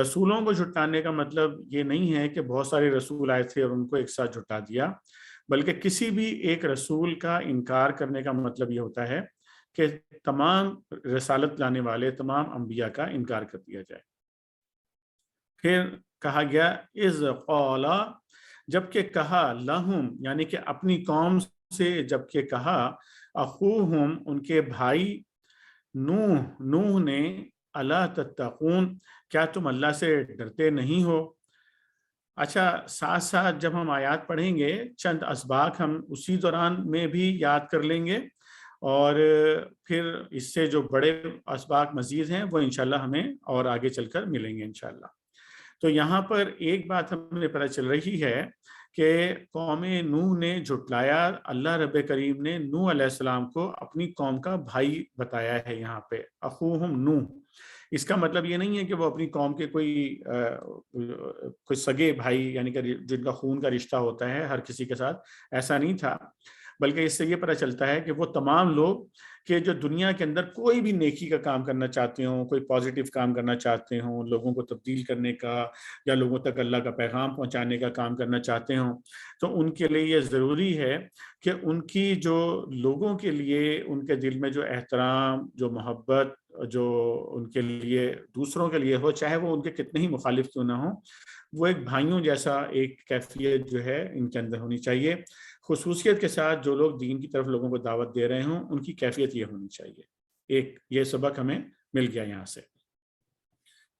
رسولوں کو جھٹلانے کا مطلب یہ نہیں ہے کہ بہت سارے رسول آئے تھے اور ان کو ایک ساتھ جھٹا دیا، بلکہ کسی بھی ایک رسول کا انکار کرنے کا مطلب یہ ہوتا ہے کہ تمام رسالت لانے والے تمام انبیاء کا انکار کر دیا جائے۔ پھر کہا گیا اذ قال، جبکہ کہا، لہم یعنی کہ اپنی قوم سے جبکہ کہا، اخوہم ان کے بھائی، نوح نے، الا تتقون کیا تم اللہ سے ڈرتے نہیں ہو۔ اچھا، ساتھ ساتھ جب ہم آیات پڑھیں گے چند اسباق ہم اسی دوران میں بھی یاد کر لیں گے، اور پھر اس سے جو بڑے اسباق مزید ہیں وہ انشاءاللہ ہمیں اور آگے چل کر ملیں گے انشاءاللہ۔ تو یہاں پر ایک بات ہمیں پتہ چل رہی ہے کہ قوم نوح نے جھٹلایا، اللہ رب کریم نے نوح علیہ السلام کو اپنی قوم کا بھائی بتایا ہے یہاں پہ، اخوہم نوح۔ اس کا مطلب یہ نہیں ہے کہ وہ اپنی قوم کے کوئی سگے بھائی یعنی کہ جن کا خون کا رشتہ ہوتا ہے ہر کسی کے ساتھ، ایسا نہیں تھا، بلکہ اس سے یہ پتہ چلتا ہے کہ وہ تمام لوگ کہ جو دنیا کے اندر کوئی بھی نیکی کا کام کرنا چاہتے ہوں، کوئی پازیٹیو کام کرنا چاہتے ہوں، لوگوں کو تبدیل کرنے کا یا لوگوں تک اللہ کا پیغام پہنچانے کا کام کرنا چاہتے ہوں، تو ان کے لیے یہ ضروری ہے کہ ان کی جو لوگوں کے لیے ان کے دل میں جو احترام، جو محبت جو ان کے لیے دوسروں کے لیے ہو، چاہے وہ ان کے کتنے ہی مخالف کیوں نہ ہوں، وہ ایک بھائیوں جیسا ایک کیفیت جو ہے ان کے اندر ہونی چاہیے۔ خصوصیت کے ساتھ جو لوگ دین کی طرف لوگوں کو دعوت دے رہے ہوں ان کی کیفیت یہ ہونی چاہیے۔ ایک یہ سبق ہمیں مل گیا یہاں سے۔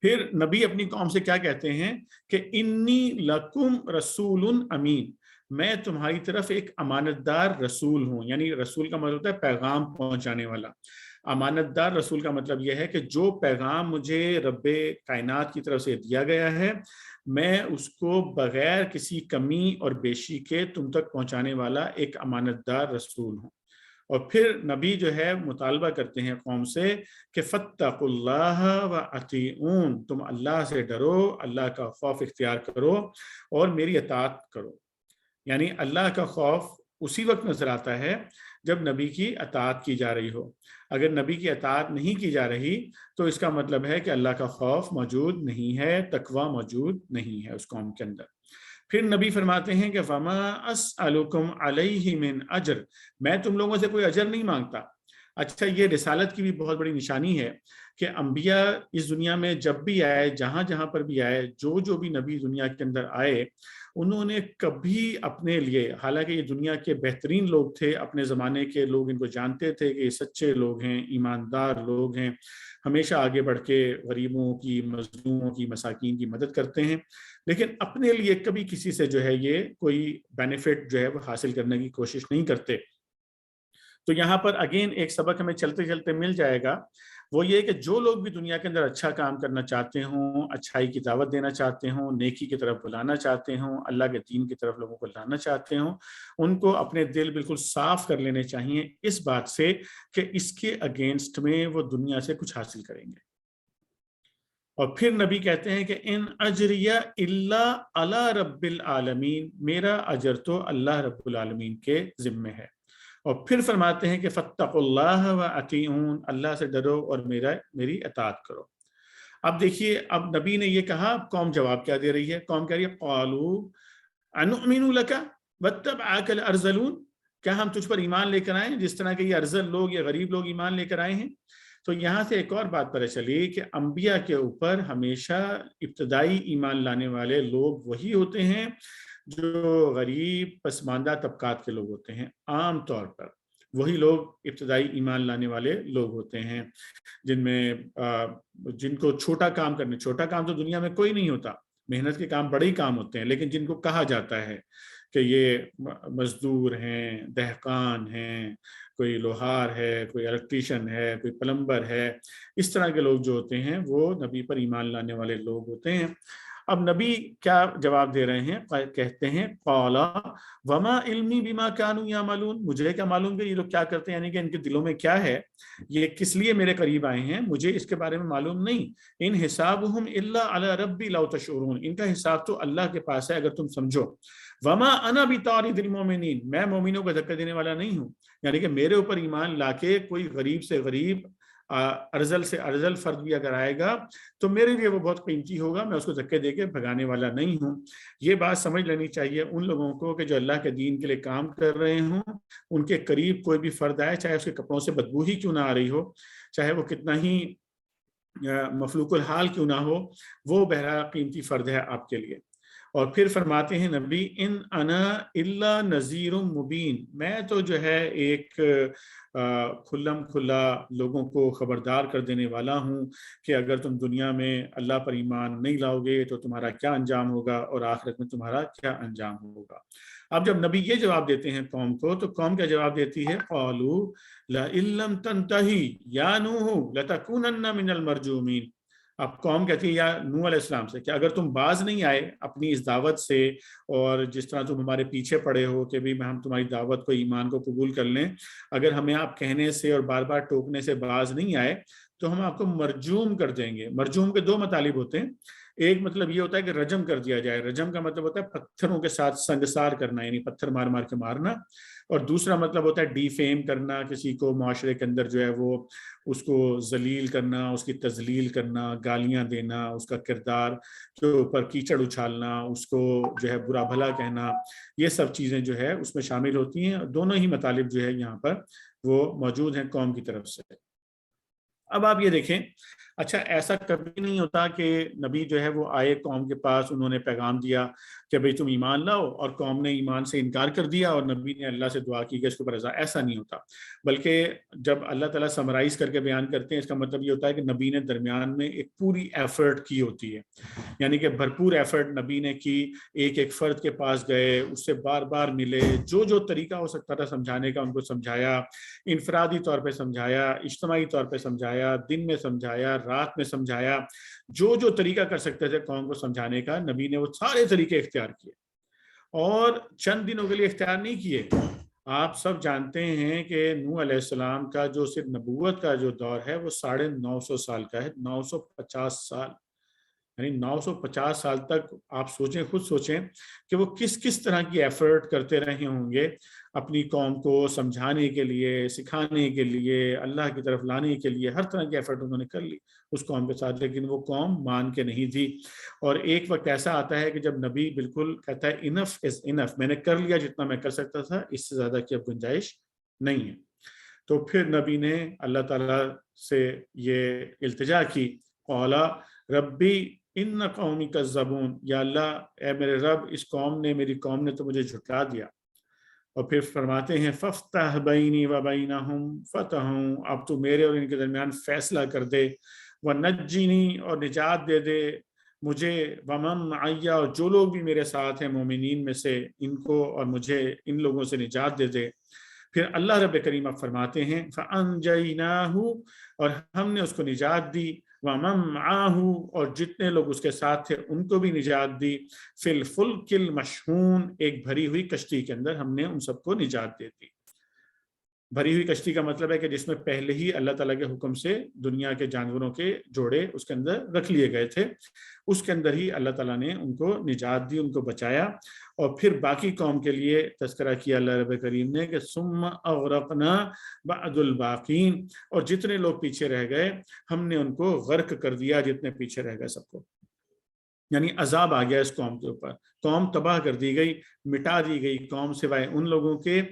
پھر نبی اپنی قوم سے کیا کہتے ہیں کہ انی لکم رسول امین، میں تمہاری طرف ایک امانت دار رسول ہوں، یعنی رسول کا مطلب ہوتا ہے پیغام پہنچانے والا۔ امانت دار رسول کا مطلب یہ ہے کہ جو پیغام مجھے رب کائنات کی طرف سے دیا گیا ہے میں اس کو بغیر کسی کمی اور بیشی کے تم تک پہنچانے والا ایک امانت دار رسول ہوں۔ اور پھر نبی جو ہے مطالبہ کرتے ہیں قوم سے کہ فاتقوا اللہ واطیعون، تم اللہ سے ڈرو، اللہ کا خوف اختیار کرو اور میری اطاعت کرو۔ یعنی اللہ کا خوف اسی وقت نظر آتا ہے جب نبی کی اطاعت کی جا رہی ہو۔ اگر نبی کی اطاعت نہیں کی جا رہی تو اس کا مطلب ہے کہ اللہ کا خوف موجود نہیں ہے، تقوی موجود نہیں ہے اس قوم کے اندر۔ پھر نبی فرماتے ہیں کہ وما اسألکم علیہ من اجر، میں تم لوگوں سے کوئی اجر نہیں مانگتا۔ اچھا، یہ رسالت کی بھی بہت بڑی نشانی ہے کہ انبیاء اس دنیا میں جب بھی آئے، جہاں جہاں پر بھی آئے، جو بھی نبی دنیا کے اندر آئے، انہوں نے کبھی اپنے لیے، حالانکہ یہ دنیا کے بہترین لوگ تھے، اپنے زمانے کے لوگ ان کو جانتے تھے کہ یہ سچے لوگ ہیں، ایماندار لوگ ہیں، ہمیشہ آگے بڑھ کے غریبوں کی، مظلوموں کی، مساکین کی مدد کرتے ہیں، لیکن اپنے لیے کبھی کسی سے جو ہے یہ کوئی بینیفٹ جو ہے وہ حاصل کرنے کی کوشش نہیں کرتے۔ تو یہاں پر اگین ایک سبق ہمیں چلتے چلتے مل جائے گا، وہ یہ کہ جو لوگ بھی دنیا کے اندر اچھا کام کرنا چاہتے ہوں، اچھائی کی دعوت دینا چاہتے ہوں، نیکی کی طرف بلانا چاہتے ہوں، اللہ کے دین کی طرف لوگوں کو لانا چاہتے ہوں، ان کو اپنے دل بالکل صاف کر لینے چاہیے اس بات سے کہ اس کے اگینسٹ میں وہ دنیا سے کچھ حاصل کریں گے۔ اور پھر نبی کہتے ہیں کہ ان اجریہ الا علی رب العالمین، میرا اجر تو اللہ رب العالمین کے ذمے ہے۔ اور پھر فرماتے ہیں کہ فاتقوا اللہ واطیعون، اللہ سے ڈرو اور میری اطاعت کرو۔ اب دیکھیے، اب نبی نے یہ کہا، قوم جواب کیا دے رہی ہے؟ قوم کہہ رہی ہے قالوا انؤمن لک واتبعک الارذلون، کیا ہم تجھ پر ایمان لے کر آئیں جس طرح کہ یہ ارذل لوگ یا غریب لوگ ایمان لے کر آئے ہیں؟ تو یہاں سے ایک اور بات پتہ چلی کہ انبیاء کے اوپر ہمیشہ ابتدائی ایمان لانے والے لوگ وہی ہوتے ہیں جو غریب پسماندہ طبقات کے لوگ ہوتے ہیں۔ عام طور پر وہی لوگ ابتدائی ایمان لانے والے لوگ ہوتے ہیں جن کو چھوٹا کام تو دنیا میں کوئی نہیں ہوتا، محنت کے کام بڑے ہی کام ہوتے ہیں، لیکن جن کو کہا جاتا ہے کہ یہ مزدور ہیں، دہقان ہیں، کوئی لوہار ہے، کوئی الیکٹریشین ہے، کوئی پلمبر ہے، اس طرح کے لوگ جو ہوتے ہیں وہ نبی پر ایمان لانے والے لوگ ہوتے ہیں۔ اب نبی کیا جواب دے رہے ہیں؟ کہتے ہیں قال وما علمی بما كانوا يعملون، مجھے کیا معلوم کہ یہ لوگ کیا کرتے ہیں، یعنی کہ ان کے دلوں میں کیا ہے، یہ کس لیے میرے قریب آئے ہیں، مجھے اس کے بارے میں معلوم نہیں۔ ان حسابهم الا على ربي لو تشعرون، ان کا حساب تو اللہ کے پاس ہے اگر تم سمجھو۔ وما انا بطارد المؤمنین، میں مومنوں کو دھکا دینے والا نہیں ہوں، یعنی کہ میرے اوپر ایمان لا کے کوئی غریب سے غریب ارذل سے ارذل فرد بھی اگر آئے گا تو میرے لیے وہ بہت قیمتی ہوگا، میں اس کو دھکے دے کے بھگانے والا نہیں ہوں۔ یہ بات سمجھ لینی چاہیے ان لوگوں کو کہ جو اللہ کے دین کے لیے کام کر رہے ہوں، ان کے قریب کوئی بھی فرد آئے، چاہے اس کے کپڑوں سے بدبو ہی کیوں نہ آ رہی ہو، چاہے وہ کتنا ہی مفلوق الحال کیوں نہ ہو، وہ بہرحال قیمتی فرد ہے آپ کے لیے۔ اور پھر فرماتے ہیں نبی، ان انا الا نذیر مبین، میں تو جو ہے ایک کھلم کھلا لوگوں کو خبردار کر دینے والا ہوں کہ اگر تم دنیا میں اللہ پر ایمان نہیں لاؤ گے تو تمہارا کیا انجام ہوگا اور آخرت میں تمہارا کیا انجام ہوگا۔ اب جب نبی یہ جواب دیتے ہیں قوم کو، تو قوم کیا جواب دیتی ہے؟ قالوا لئن لم تنتہی یا نوح لتکونن من المرجومین۔ اب قوم کہتی ہے یا نوح علیہ السلام سے کہ اگر تم باز نہیں آئے اپنی اس دعوت سے، اور جس طرح تم ہمارے پیچھے پڑے ہو کہ بھی ہم تمہاری دعوت کو، ایمان کو قبول کر لیں، اگر ہمیں آپ کہنے سے اور بار بار ٹوکنے سے باز نہیں آئے تو ہم آپ کو مرجوم کر دیں گے۔ مرجوم کے دو مطالب ہوتے ہیں، ایک مطلب یہ ہوتا ہے کہ رجم کر دیا جائے، رجم کا مطلب ہوتا ہے پتھروں کے ساتھ سنگسار کرنا، یعنی پتھر مار مار کے مارنا، اور دوسرا مطلب ہوتا ہے ڈی فیم کرنا، کسی کو معاشرے کے اندر جو ہے وہ اس کو ذلیل کرنا، اس کی تذلیل کرنا، گالیاں دینا، اس کا کردار کے اوپر کیچڑ اچھالنا، اس کو جو ہے برا بھلا کہنا، یہ سب چیزیں جو ہے اس میں شامل ہوتی ہیں۔ دونوں ہی مطالب جو ہے یہاں پر وہ موجود ہیں قوم کی طرف سے۔ اب آپ یہ دیکھیں، اچھا ایسا کبھی نہیں ہوتا کہ نبی جو ہے وہ آئے قوم کے پاس، انہوں نے پیغام دیا کہ بھئی تم ایمان لاؤ، اور قوم نے ایمان سے انکار کر دیا اور نبی نے اللہ سے دعا کی کہ اس کے اوپر رضا، ایسا نہیں ہوتا۔ بلکہ جب اللہ تعالیٰ سمرائز کر کے بیان کرتے ہیں، اس کا مطلب یہ ہوتا ہے کہ نبی نے درمیان میں ایک پوری ایفرٹ کی ہوتی ہے، یعنی کہ بھرپور ایفرٹ نبی نے کی، ایک ایک فرد کے پاس گئے، اس سے بار بار ملے، جو جو طریقہ ہو سکتا تھا سمجھانے کا ان کو سمجھایا، انفرادی طور پہ سمجھایا، اجتماعی طور پہ سمجھایا، دن میں سمجھایا، رات میں سمجھایا، جو جو طریقہ کر سکتے تھے قوم کو سمجھانے کا، نبی نے وہ سارے طریقے اختیار کیے، اور چند دنوں کے لیے اختیار نہیں کیے۔ آپ سب جانتے ہیں کہ نوح علیہ السلام کا جو صرف نبوت کا جو دور ہے وہ 950 سال کا ہے، 950 سال، یعنی 950 سال تک آپ سوچیں، خود سوچیں کہ وہ کس کس طرح کی ایفرٹ کرتے رہے ہوں گے اپنی قوم کو سمجھانے کے لیے، سکھانے کے لیے، اللہ کی طرف لانے کے لیے، ہر طرح کی ایفرٹ انہوں نے کر لی اس قوم کے ساتھ، لیکن وہ قوم مان کے نہیں تھی۔ اور ایک وقت ایسا آتا ہے کہ جب نبی بالکل کہتا ہے انف از انف، میں نے کر لیا جتنا میں کر سکتا تھا، اس سے زیادہ کی اب گنجائش نہیں ہے۔ تو پھر نبی نے اللہ تعالیٰ سے یہ التجا کی، قولا ربی ان قومی کذبون، یا اللہ اے میرے رب، اس قوم نے، میری قوم نے تو مجھے جھٹلا دیا۔ اور پھر فرماتے ہیں ففتح بینی و بینہم فتحوں، اب تو میرے اور ان کے درمیان فیصلہ کر دے، ونجینی، اور نجات دے دے مجھے، ومن معی، اور جو لوگ بھی میرے ساتھ ہیں مومنین میں سے، ان کو اور مجھے ان لوگوں سے نجات دے دے۔ پھر اللہ رب کریم اب فرماتے ہیں فَأَنْجَيْنَاهُ، اور ہم نے اس کو نجات دی، وَمَن مَعَهُ، اور جتنے لوگ اس کے ساتھ تھے ان کو بھی نجات دی، فِي الْفُلْكِ الْمَشْحُونِ، ایک بھری ہوئی کشتی کے اندر ہم نے ان سب کو نجات دے دی۔ بھری ہوئی کشتی کا مطلب ہے کہ جس میں پہلے ہی اللہ تعالیٰ کے حکم سے دنیا کے جانوروں کے جوڑے اس کے اندر رکھ لیے گئے تھے، اس کے اندر ہی اللہ تعالیٰ نے ان کو نجات دی، ان کو بچایا۔ اور پھر باقی قوم کے لیے تذکرہ کیا اللہ رب کریم نے کہ ثم اغرقنا بعد الباقین، اور جتنے لوگ پیچھے رہ گئے ہم نے ان کو غرق کر دیا، جتنے پیچھے رہ گئے سب کو، یعنی عذاب آ گیا اس قوم کے اوپر، قوم تباہ کر دی گئی، مٹا دی گئی قوم، سوائے ان لوگوں کے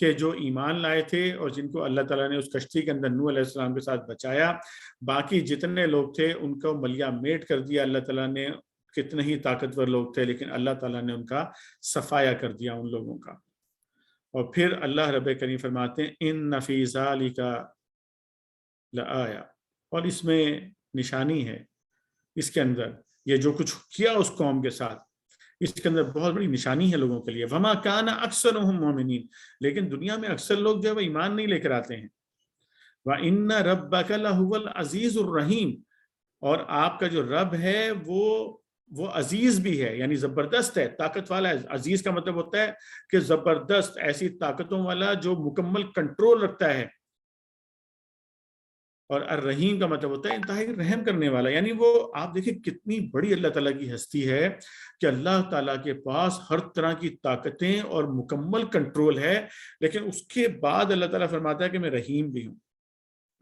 کہ جو ایمان لائے تھے اور جن کو اللہ تعالیٰ نے اس کشتی کے اندر نوح علیہ السلام کے ساتھ بچایا۔ باقی جتنے لوگ تھے ان کو ملیہ میٹ کر دیا اللہ تعالیٰ نے، کتنے ہی طاقتور لوگ تھے لیکن اللہ تعالیٰ نے ان کا صفایا کر دیا ان لوگوں کا۔ اور پھر اللہ رب کریم فرماتے ہیں ان فی ذالک لآیا، اور اس میں نشانی ہے، اس کے اندر یہ جو کچھ کیا اس قوم کے ساتھ، اس کے اندر بہت بڑی نشانی ہے لوگوں کے لیے۔ وما کان اکثرهم مومنین، لیکن دنیا میں اکثر لوگ جو ہے وہ ایمان نہیں لے کر آتے ہیں۔ وان ربک لہو العزیز الرحیم، اور آپ کا جو رب ہے وہ عزیز بھی ہے، یعنی زبردست ہے، طاقت والا ہے۔ عزیز کا مطلب ہوتا ہے کہ زبردست، ایسی طاقتوں والا جو مکمل کنٹرول رکھتا ہے، اور الرحیم کا مطلب ہوتا ہے انتہائی رحم کرنے والا، یعنی وہ آپ دیکھیں کتنی بڑی اللہ تعالیٰ کی ہستی ہے کہ اللہ تعالیٰ کے پاس ہر طرح کی طاقتیں اور مکمل کنٹرول ہے، لیکن اس کے بعد اللہ تعالیٰ فرماتا ہے کہ میں رحیم بھی ہوں۔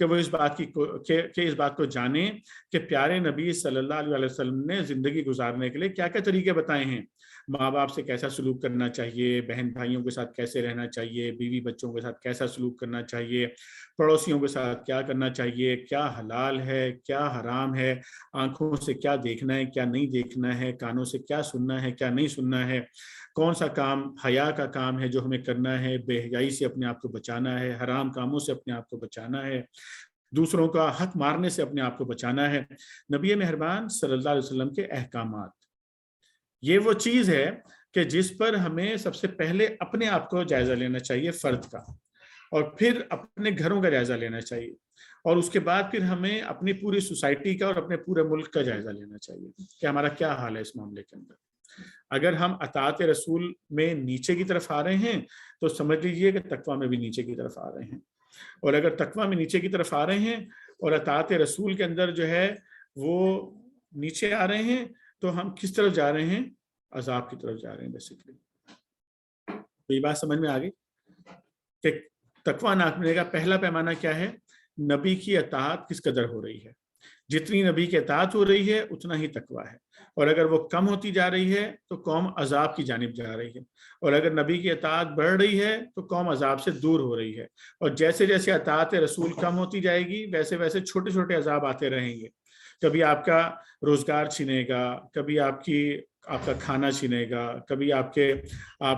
کہ وہ اس بات کو جانیں کہ پیارے نبی صلی اللہ علیہ وسلم نے زندگی گزارنے کے لیے کیا کیا طریقے بتائے ہیں. ماں باپ سے کیسا سلوک کرنا چاہیے, بہن بھائیوں کے ساتھ کیسے رہنا چاہیے, بیوی بچوں کے ساتھ کیسا سلوک کرنا چاہیے, پڑوسیوں کے ساتھ کیا کرنا چاہیے, کیا حلال ہے کیا حرام ہے, آنکھوں سے کیا دیکھنا ہے کیا نہیں دیکھنا ہے, کانوں سے کیا سننا ہے کیا نہیں سننا ہے, کون سا کام حیا کا کام ہے جو ہمیں کرنا ہے, بے حیائی سے اپنے آپ کو بچانا ہے, حرام کاموں سے اپنے آپ کو بچانا ہے, دوسروں کا حق مارنے سے اپنے آپ کو بچانا ہے. نبی مہربان صلی اللہ علیہ وسلم کے احکامات, یہ وہ چیز ہے کہ جس پر ہمیں سب سے پہلے اپنے آپ کو جائزہ لینا چاہیے فرد کا, اور پھر اپنے گھروں کا جائزہ لینا چاہیے, اور اس کے بعد پھر ہمیں اپنی پوری سوسائٹی کا اور اپنے پورے ملک کا جائزہ لینا چاہیے کہ ہمارا کیا حال ہے اس معاملے کے اندر. اگر ہم اطاعت رسول میں نیچے کی طرف آ رہے ہیں تو سمجھ لیجئے کہ تقویٰ میں بھی نیچے کی طرف آ رہے ہیں, اور اگر تقویٰ میں نیچے کی طرف آ رہے ہیں اور اطاعت رسول کے اندر جو ہے وہ نیچے آ رہے ہیں تو ہم کس طرف جا رہے ہیں, عذاب کی طرف جا رہے ہیں بیسیکلی. تو یہ بات سمجھ میں آ گئی کہ تقویٰ ناپنے کا پہلا پیمانہ کیا ہے, نبی کی اطاعت کس قدر ہو رہی ہے. جتنی نبی کی اطاعت ہو رہی ہے اتنا ہی تقویٰ ہے, اور اگر وہ کم ہوتی جا رہی ہے تو قوم عذاب کی جانب جا رہی ہے, اور اگر نبی کی اطاعت بڑھ رہی ہے تو قوم عذاب سے دور ہو رہی ہے. اور جیسے جیسے اطاعت رسول کم ہوتی جائے گی ویسے ویسے چھوٹے چھوٹے عذاب آتے رہیں گے. کبھی آپ کا روزگار چھینے گا, کبھی آپ کا کھانا چھینے گا, کبھی آپ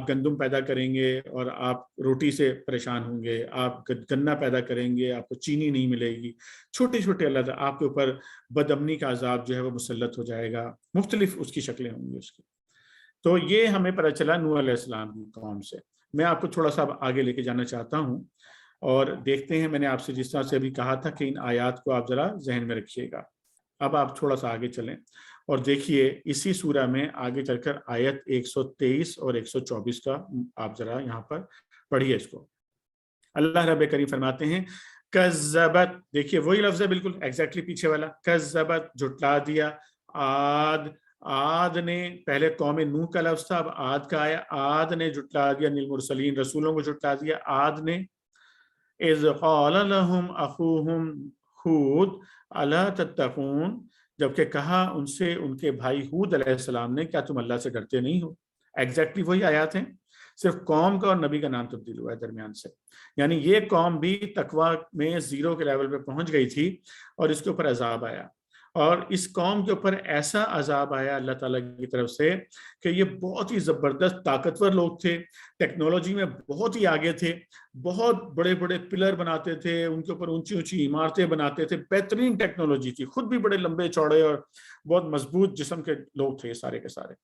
گندم پیدا کریں گے اور آپ روٹی سے پریشان ہوں گے, آپ گنا پیدا کریں گے آپ کو چینی نہیں ملے گی. چھوٹے چھوٹے اللہ آپ کے اوپر بد امنی کا عذاب جو ہے وہ مسلط ہو جائے گا, مختلف اس کی شکلیں ہوں گی اس کی. تو یہ ہمیں پتہ چلا نوح علیہ السلام کی قوم سے. میں آپ کو تھوڑا سا آگے لے کے جانا چاہتا ہوں اور دیکھتے ہیں, میں نے آپ سے جس طرح سے ابھی کہا تھا کہ ان آیات کو آپ ذرا ذہن میں رکھیے گا. اب آپ تھوڑا سا آگے چلیں اور دیکھیے اسی سورہ میں آگے چل کر آیت 123 اور 124 کا آپ ذرا یہاں پر پڑھیے اس کو. اللہ رب کریم فرماتے ہیں کذبت, دیکھیے وہی لفظ ہے بالکل ایگزیکٹلی پیچھے والا, کذبت جھٹلا دیا, عاد نے, پہلے قوم نوح کا لفظ تھا اب عاد کا آیا, عاد نے جھٹلا دیا المرسلین, رسولوں کو جھٹلا دیا عاد نے. اذ قال لهم اخوهم ہود الا تتقون, جبکہ کہا ان سے ان کے بھائی ہود علیہ السلام نے کیا تم اللہ سے ڈرتے نہیں ہو. ایگزیکٹلی وہی آیات ہیں, صرف قوم کا اور نبی کا نام تبدیل ہوا ہے درمیان سے. یعنی یہ قوم بھی تقویٰ میں 0 کے لیول پہ پہنچ گئی تھی اور اس کے اوپر عذاب آیا, اور اس قوم کے اوپر ایسا عذاب آیا اللہ تعالیٰ کی طرف سے کہ یہ بہت ہی زبردست طاقتور لوگ تھے, ٹیکنالوجی میں بہت ہی آگے تھے, بہت بڑے بڑے پلر بناتے تھے, ان کے اوپر اونچی اونچی عمارتیں بناتے تھے, بہترین ٹیکنالوجی تھی, خود بھی بڑے لمبے چوڑے اور بہت مضبوط جسم کے لوگ تھے سارے کے سارے.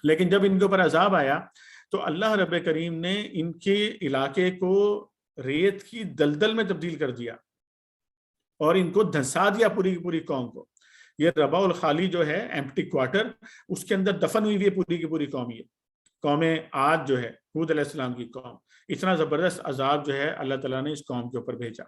لیکن جب ان کے اوپر عذاب آیا تو اللہ رب کریم نے ان کے علاقے کو ریت کی دلدل میں تبدیل کر دیا اور ان کو دھنسا دیا پوری کی پوری قوم کو. یہ ربع الخالی جو ہے ایمپٹی کوارٹر, اس کے اندر دفن ہوئی ہے پوری کی پوری قوم. یہ قوم عاد جو ہے ہود علیہ السلام کی قوم, اتنا زبردست عذاب جو ہے اللہ تعالیٰ نے اس قوم کے اوپر بھیجا.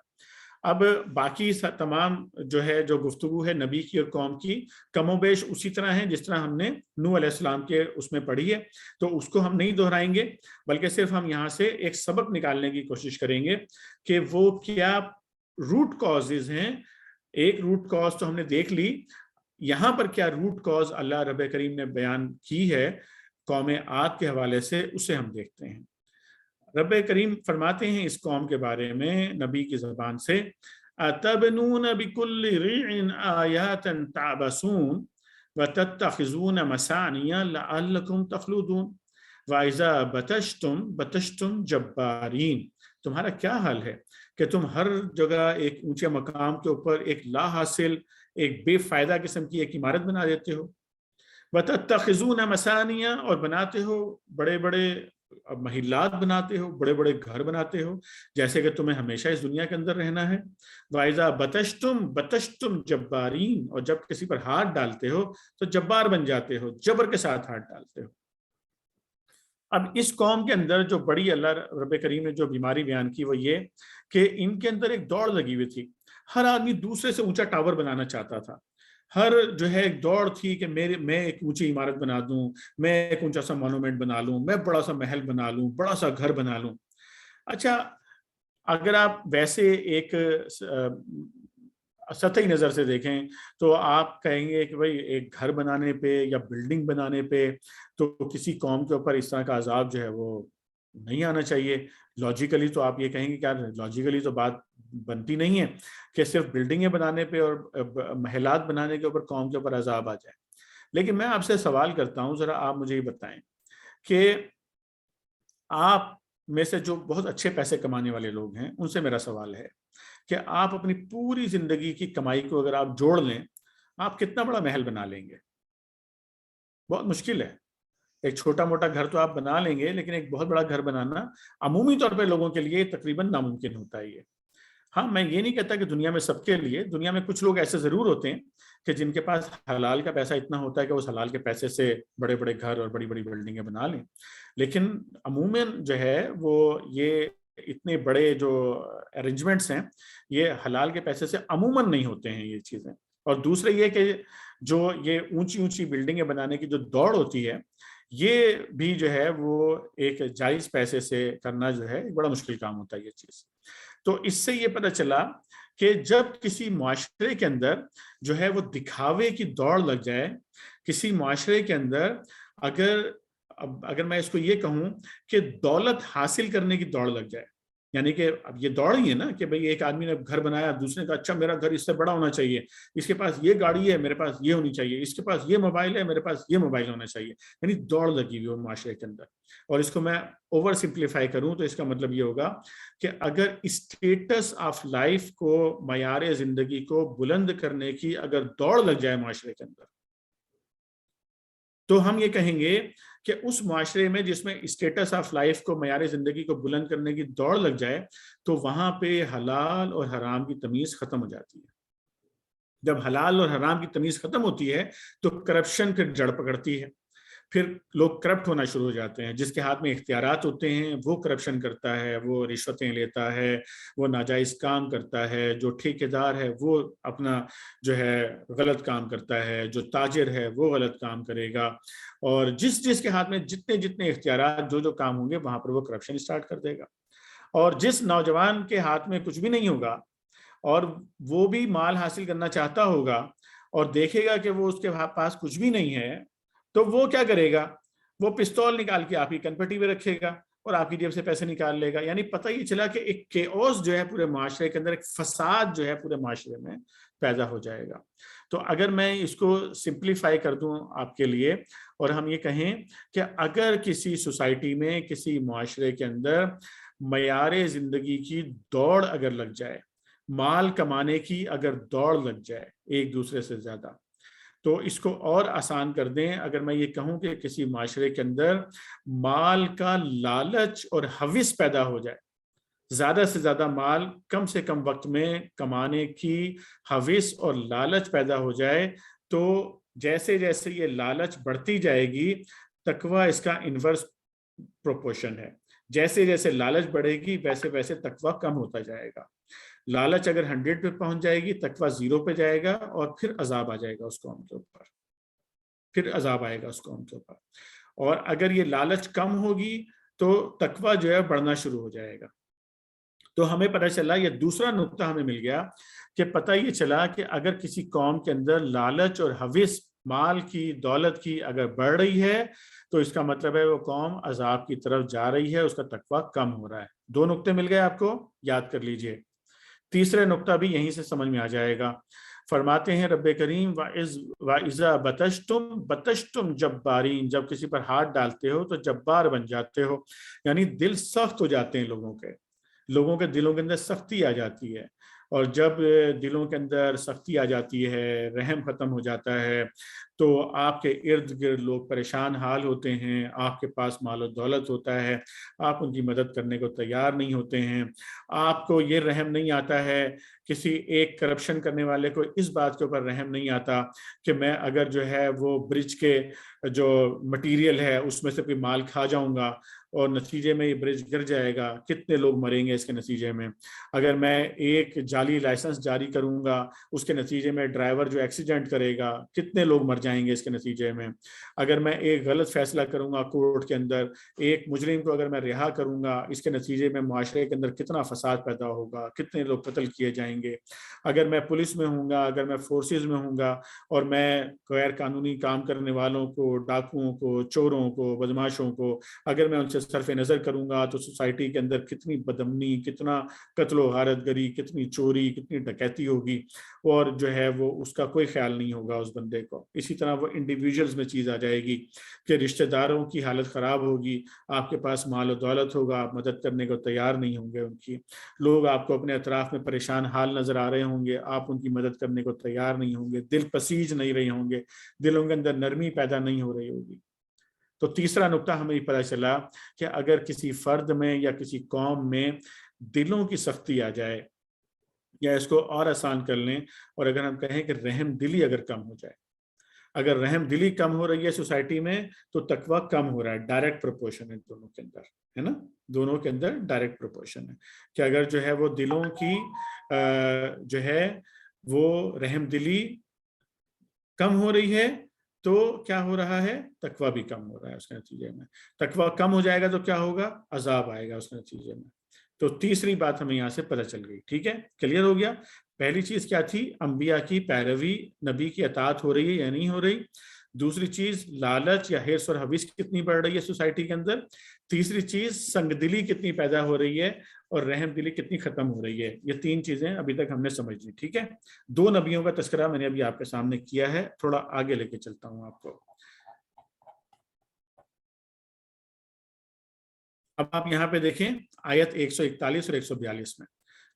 اب باقی تمام جو ہے جو گفتگو ہے نبی کی اور قوم کی کم و بیش اسی طرح ہے جس طرح ہم نے نوح علیہ السلام کے اس میں پڑھی ہے, تو اس کو ہم نہیں دہرائیں گے بلکہ صرف ہم یہاں سے ایک سبق نکالنے کی کوشش کریں گے کہ وہ کیا روٹ کازز ہیں. ایک روٹ کاز تو ہم نے دیکھ لی, یہاں پر کیا روٹ کاز اللہ رب کریم نے بیان کی ہے قوم عاد کے حوالے سے, اسے ہم دیکھتے ہیں. رب کریم فرماتے ہیں اس قوم کے بارے میں نبی کی زبان سے, اتبنون بکل ریع آیات تعبسون وتتخذون مسانیا لعلکم تخلدون واذا بطشتم بطشتم جبارین. تمہارا کیا حال ہے کہ تم ہر جگہ ایک اونچے مقام کے اوپر ایک لا حاصل ایک بے فائدہ قسم کی ایک عمارت بنا دیتے ہو, وتتخذون مسانیا, اور بناتے ہو بڑے بڑے محلات بناتے ہو, بڑے بڑے گھر بناتے ہو جیسے کہ تمہیں ہمیشہ اس دنیا کے اندر رہنا ہے. وَإِذَا بَطَشْتُمْ بَطَشْتُمْ جَبَّارِينَ, اور جب کسی پر ہاتھ ڈالتے ہو تو جبار بن جاتے ہو, جبر کے ساتھ ہاتھ ڈالتے ہو. اب اس قوم کے اندر جو بڑی اللہ رب کریم نے جو بیماری بیان کی وہ یہ کہ ان کے اندر ایک دوڑ لگی ہوئی تھی, ہر آدمی دوسرے سے اونچا ٹاور بنانا چاہتا تھا. ہر جو ہے ایک دوڑ تھی کہ میں ایک اونچی عمارت بنا دوں, میں ایک اونچا سا مونومنٹ بنا لوں, میں بڑا سا محل بنا لوں, بڑا سا گھر بنا لوں. اچھا اگر آپ ویسے ایک سطحی نظر سے دیکھیں تو آپ کہیں گے کہ بھائی ایک گھر بنانے پہ یا بلڈنگ بنانے پہ تو کسی قوم کے اوپر اس طرح کا عذاب جو ہے وہ نہیں آنا چاہیے. لاجیکلی تو آپ یہ کہیں گے کہ لاجیکلی تو بات بنتی نہیں ہے کہ صرف بلڈنگیں بنانے پہ اور محلات بنانے کے اوپر قوم کے اوپر عذاب آ جائے. لیکن میں آپ سے سوال کرتا ہوں, ذرا آپ مجھے یہ بتائیں کہ آپ میں سے جو بہت اچھے پیسے کمانے والے لوگ ہیں ان سے میرا سوال ہے کہ آپ اپنی پوری زندگی کی کمائی کو اگر آپ جوڑ لیں, آپ کتنا بڑا محل بنا لیں گے؟ بہت مشکل ہے. ایک چھوٹا موٹا گھر تو آپ بنا لیں گے, لیکن ایک بہت بڑا گھر بنانا عمومی طور پہ لوگوں کے لیے تقریباً ناممکن ہوتا ہے یہ. ہاں, میں یہ نہیں کہتا کہ دنیا میں سب کے لیے, دنیا میں کچھ لوگ ایسے ضرور ہوتے ہیں کہ جن کے پاس حلال کا پیسہ اتنا ہوتا ہے کہ وہ حلال کے پیسے سے بڑے بڑے گھر اور بڑی بڑی بلڈنگیں بنا لیں. لیکن عموماً جو ہے وہ یہ اتنے بڑے جو ارینجمنٹس ہیں یہ حلال کے پیسے سے عموماً نہیں ہوتے ہیں یہ چیزیں. اور دوسرے یہ کہ جو یہ اونچی اونچی بلڈنگیں بنانے کی جو دوڑ ہوتی ہے یہ بھی جو ہے وہ ایک جائز پیسے سے کرنا جو ہے بڑا مشکل کام ہوتا ہے یہ چیز. تو اس سے یہ پتہ چلا کہ جب کسی معاشرے کے اندر جو ہے وہ دکھاوے کی دوڑ لگ جائے, کسی معاشرے کے اندر اگر میں اس کو یہ کہوں کہ دولت حاصل کرنے کی دوڑ لگ جائے, یعنی کہ اب یہ دوڑ ہی ہے نا کہ بھئی ایک آدمی نے گھر بنایا, دوسرے نے کہا اچھا میرا گھر اس سے بڑا ہونا چاہیے, اس کے پاس یہ گاڑی ہے میرے پاس یہ ہونی چاہیے, اس کے پاس یہ موبائل ہے میرے پاس یہ موبائل ہونا چاہیے. یعنی دوڑ لگی ہوئی ہو معاشرے کے اندر. اور اس کو میں اوور سمپلیفائی کروں تو اس کا مطلب یہ ہوگا کہ اگر اسٹیٹس آف لائف کو, معیار زندگی کو بلند کرنے کی اگر دوڑ لگ جائے معاشرے کے اندر, تو ہم یہ کہیں گے کہ اس معاشرے میں جس میں اسٹیٹس آف لائف کو, معیار زندگی کو بلند کرنے کی دوڑ لگ جائے تو وہاں پہ حلال اور حرام کی تمیز ختم ہو جاتی ہے. جب حلال اور حرام کی تمیز ختم ہوتی ہے تو کرپشن پھر جڑ پکڑتی ہے, پھر لوگ کرپٹ ہونا شروع ہو جاتے ہیں. جس کے ہاتھ میں اختیارات ہوتے ہیں وہ کرپشن کرتا ہے, وہ رشوتیں لیتا ہے, وہ ناجائز کام کرتا ہے. جو ٹھیکیدار ہے وہ اپنا جو ہے غلط کام کرتا ہے, جو تاجر ہے وہ غلط کام کرے گا, اور جس کے ہاتھ میں جتنے جتنے اختیارات, جو کام ہوں گے وہاں پر وہ کرپشن اسٹارٹ کر دے گا. اور جس نوجوان کے ہاتھ میں کچھ بھی نہیں ہوگا اور وہ بھی مال حاصل کرنا چاہتا ہوگا اور دیکھے گا کہ وہ اس کے پاس کچھ بھی نہیں ہے, تو وہ کیا کرے گا؟ وہ پستول نکال کے آپ کی کنپٹی میں رکھے گا اور آپ کی جیب سے پیسے نکال لے گا. یعنی پتہ یہ چلا کہ ایک کیوس جو ہے پورے معاشرے کے اندر, ایک فساد جو ہے پورے معاشرے میں پیدا ہو جائے گا. تو اگر میں اس کو سمپلیفائی کر دوں آپ کے لیے اور ہم یہ کہیں کہ اگر کسی سوسائٹی میں, کسی معاشرے کے اندر معیار زندگی کی دوڑ اگر لگ جائے, مال کمانے کی اگر دوڑ لگ جائے ایک دوسرے سے زیادہ, تو اس کو اور آسان کر دیں. اگر میں یہ کہوں کہ کسی معاشرے کے اندر مال کا لالچ اور ہوس پیدا ہو جائے, زیادہ سے زیادہ مال کم سے کم وقت میں کمانے کی ہوس اور لالچ پیدا ہو جائے, تو جیسے جیسے یہ لالچ بڑھتی جائے گی تقوی اس کا انورس پروپورشن ہے. جیسے جیسے لالچ بڑھے گی ویسے ویسے تقوی کم ہوتا جائے گا. لالچ اگر 100 پہ پہنچ جائے گی تقوی 0 پہ جائے گا اور پھر عذاب آ جائے گا اس قوم کے اوپر, پھر عذاب آئے گا اس قوم کے اوپر. اور اگر یہ لالچ کم ہوگی تو تقوی جو ہے بڑھنا شروع ہو جائے گا. تو ہمیں پتہ چلا, یہ دوسرا نقطہ ہمیں مل گیا کہ پتہ یہ چلا کہ اگر کسی قوم کے اندر لالچ اور ہوس, مال کی, دولت کی اگر بڑھ رہی ہے تو اس کا مطلب ہے وہ قوم عذاب کی طرف جا رہی ہے, اس کا تقوی کم ہو رہا ہے. 2 نقطے مل گئے آپ کو, یاد کر لیجئے. تیسرے نقطہ بھی یہیں سے سمجھ میں آ جائے گا. فرماتے ہیں رب کریم, وَإِذَا بَطَشْتُمْ جَبَّارِينَ, جب کسی پر ہاتھ ڈالتے ہو تو جبار بن جاتے ہو. یعنی دل سخت ہو جاتے ہیں لوگوں کے دلوں کے اندر سختی آ جاتی ہے. اور جب دلوں کے اندر سختی آ جاتی ہے, رحم ختم ہو جاتا ہے, تو آپ کے ارد گرد لوگ پریشان حال ہوتے ہیں. آپ کے پاس مال و دولت ہوتا ہے, آپ ان کی مدد کرنے کو تیار نہیں ہوتے ہیں. آپ کو یہ رحم نہیں آتا ہے, کسی ایک کرپشن کرنے والے کو اس بات کے اوپر رحم نہیں آتا کہ میں اگر جو ہے وہ برج کے جو مٹیریل ہے اس میں سے کوئی مال کھا جاؤں گا, اور نتیجے میں یہ برج گر جائے گا، کتنے لوگ مریں گے اس کے نتیجے میں۔ اگر میں ایک جعلی لائسنس جاری کروں گا، اس کے نتیجے میں ڈرائیور جو ایکسیڈنٹ کرے گا، کتنے لوگ مر جائیں گے اس کے نتیجے میں۔ اگر میں ایک غلط فیصلہ کروں گا کورٹ کے اندر، ایک مجرم کو اگر میں رہا کروں گا، اس کے نتیجے میں معاشرے کے اندر کتنا فساد پیدا ہوگا، کتنے لوگ قتل کیے جائیں گے۔ اگر میں پولیس میں ہوں گا، اگر میں فورسز میں ہوں گا اور میں غیر قانونی کام کرنے والوں کو، ڈاکوؤں کو، چوروں کو، بدماشوں کو اگر میں ان سے صرف نظر کروں گا، تو سوسائٹی کے اندر کتنی بدامنی، کتنا قتل و غارت گری، کتنی چوری، کتنی ڈکیتی ہوگی، اور جو ہے وہ اس کا کوئی خیال نہیں ہوگا اس بندے کو۔ اسی طرح وہ انڈیویجولز میں چیز آ جائے گی کہ رشتہ داروں کی حالت خراب ہوگی، آپ کے پاس مال و دولت ہوگا، آپ مدد کرنے کو تیار نہیں ہوں گے ان کی، لوگ آپ کو اپنے اطراف میں پریشان حال نظر آ رہے ہوں گے، آپ ان کی مدد کرنے کو تیار نہیں ہوں گے، دل پسیج نہیں رہے ہوں گے، دلوں کے اندر نرمی پیدا نہیں ہو رہی ہوگی۔ تو تیسرا نقطہ ہمیں پتہ چلا کہ اگر کسی فرد میں یا کسی قوم میں دلوں کی سختی آ جائے، یا اس کو اور آسان کر لیں اور اگر ہم کہیں کہ رحم دلی اگر کم ہو جائے، اگر رحم دلی کم ہو رہی ہے سوسائٹی میں تو تقویٰ کم ہو رہا ہے۔ ڈائریکٹ پروپورشن ہے دونوں کے اندر، ہے نا، دونوں کے اندر ڈائریکٹ پروپورشن ہے کہ اگر جو ہے وہ دلوں کی جو ہے وہ رحم دلی کم ہو رہی ہے تو کیا ہو رہا ہے، تقویٰ بھی کم ہو رہا ہے اس کے نتیجے میں۔ تقویٰ کم ہو جائے گا تو کیا ہوگا، عذاب آئے گا اس کے نتیجے میں۔ تو تیسری بات ہمیں یہاں سے پتہ چل گئی، ٹھیک ہے، کلیئر ہو گیا۔ پہلی چیز کیا تھی، انبیاء کی پیروی، نبی کی اطاعت ہو رہی ہے یا نہیں ہو رہی۔ دوسری چیز لالچ یا حرص اور حویث کتنی بڑھ رہی ہے سوسائٹی کے اندر۔ تیسری چیز سنگ دلی کتنی پیدا ہو رہی ہے، اور رحم دلی کتنی ختم ہو رہی ہے۔ یہ تین چیزیں ابھی تک ہم نے سمجھ لی، ٹھیک ہے۔ دو نبیوں کا تذکرہ میں نے ابھی آپ کے سامنے کیا ہے، تھوڑا آگے لے کے چلتا ہوں آپ کو۔ اب آپ یہاں پہ دیکھیں آیت 141 اور 142 میں